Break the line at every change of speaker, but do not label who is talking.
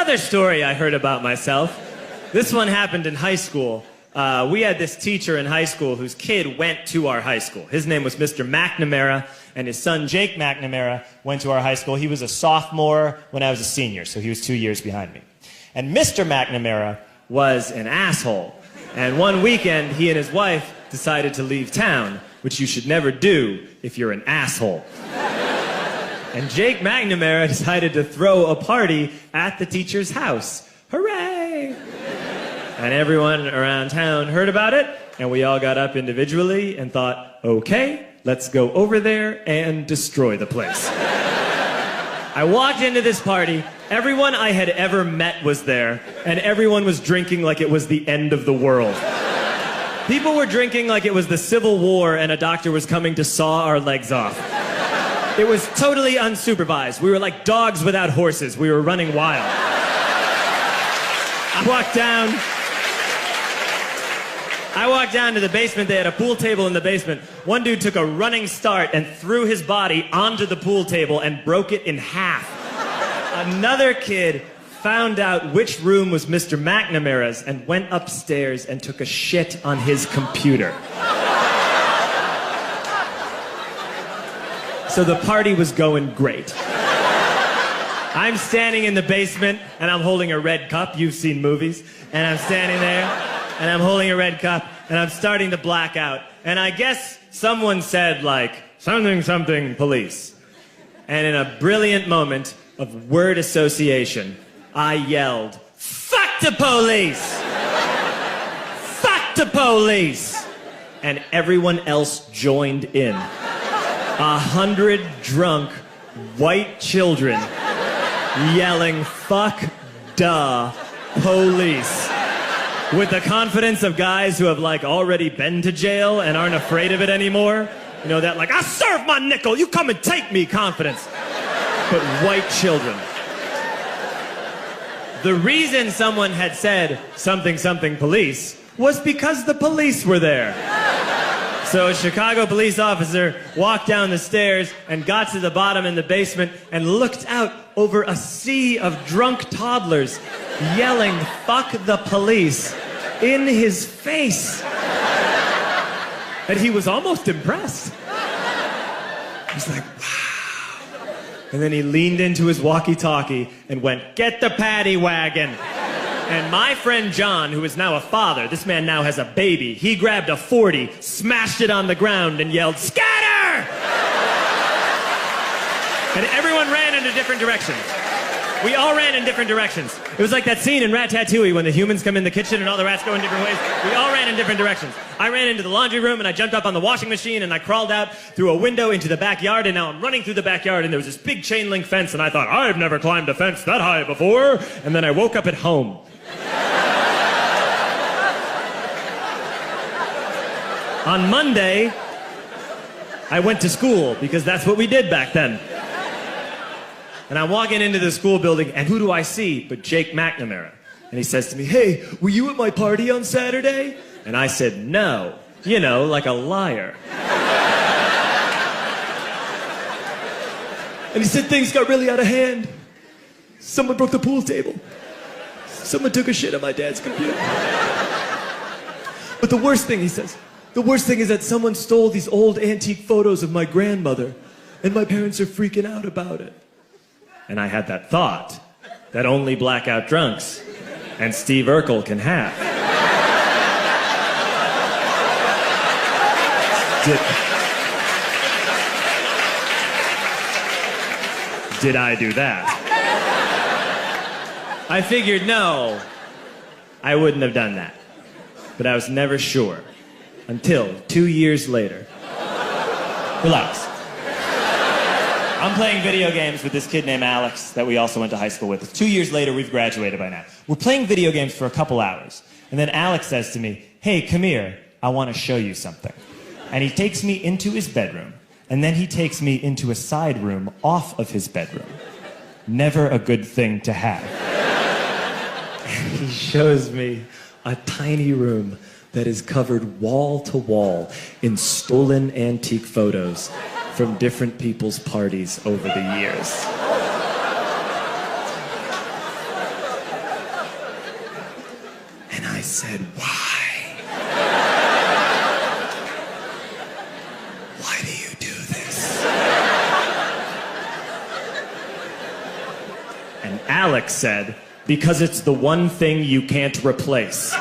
another story I heard about myself. This one happened in high school. We had this teacher in high school whose kid went to our high school. His name was Mr. McNamara, and his son Jake McNamara went to our high school. He was a sophomore when I was a senior, so he was 2 years behind me. And Mr. McNamara was an asshole. And one weekend, he and his wife decided to leave town, which you should never do if you're an asshole. And Jake McNamara decided to throw a party at the teacher's house. Hooray! And everyone around town heard about it, and we all got up individually and thought, okay, let's go over there and destroy the place. I walked into this party, everyone I had ever met was there, and everyone was drinking like it was the end of the world. People were drinking like it was the Civil War and a doctor was coming to saw our legs off. It was totally unsupervised. We were like dogs without horses. We were running wild. I walked down to the basement. They had a pool table in the basement. One dude took a running start and threw his body onto the pool table and broke it in half. Another kid found out which room was Mr. McNamara's and went upstairs and took a shit on his computer. So the party was going great. I'm standing in the basement and I'm holding a red cup. You've seen movies. And I'm standing there and I'm holding a red cup and I'm starting to black out. And I guess someone said like, something, something, police. And in a brilliant moment of word association, I yelled, fuck the police! Fuck the police! And everyone else joined in. 100 drunk white children yelling, fuck the police. With the confidence of guys who have like already been to jail and aren't afraid of it anymore. You know, that like, I'll serve my nickel, you come and take me confidence. But white children. The reason someone had said something, something police was because the police were there. So a Chicago police officer walked down the stairs and got to the bottom in the basement and looked out over a sea of drunk toddlers yelling, fuck the police, in his face. And he was almost impressed. He's like, wow. And then he leaned into his walkie-talkie and went, get the paddy wagon. And my friend John, who is now a father, this man now has a baby, he grabbed a 40, smashed it on the ground, and yelled, scatter! And everyone ran in different directions. We all ran in different directions. It was like that scene in Ratatouille when the humans come in the kitchen and all the rats go in different ways. We all ran in different directions. I ran into the laundry room and I jumped up on the washing machine and I crawled out through a window into the backyard, and now I'm running through the backyard and there was this big chain link fence and I thought, I've never climbed a fence that high before. And then I woke up at home. On Monday, I went to school because that's what we did back then. And I'm walking into the school building, and who do I see but Jake McNamara? And he says to me, hey, were you at my party on Saturday? And I said, no. You know, like a liar. And he said things got really out of hand. Someone broke the pool table. Someone took a shit on my dad's computer. But the worst thing, he says, the worst thing is that someone stole these old antique photos of my grandmother, and my parents are freaking out about it. And I had that thought that only blackout drunks and Steve Urkel can have. Did I do that? I figured, no, I wouldn't have done that. But I was never sure until 2 years later. Relax. I'm playing video games with this kid named Alex that we also went to high school with. 2 years later, we've graduated by now. We're playing video games for a couple hours. And then Alex says to me, hey, come here, I want to show you something. And he takes me into his bedroom. And then he takes me into a side room off of his bedroom. Never a good thing to have. And he shows me a tiny room that is covered wall to wall in stolen antique photos from different people's parties over the years.
said, why? Why do you do this?
And Alex said, because it's the one thing you can't replace.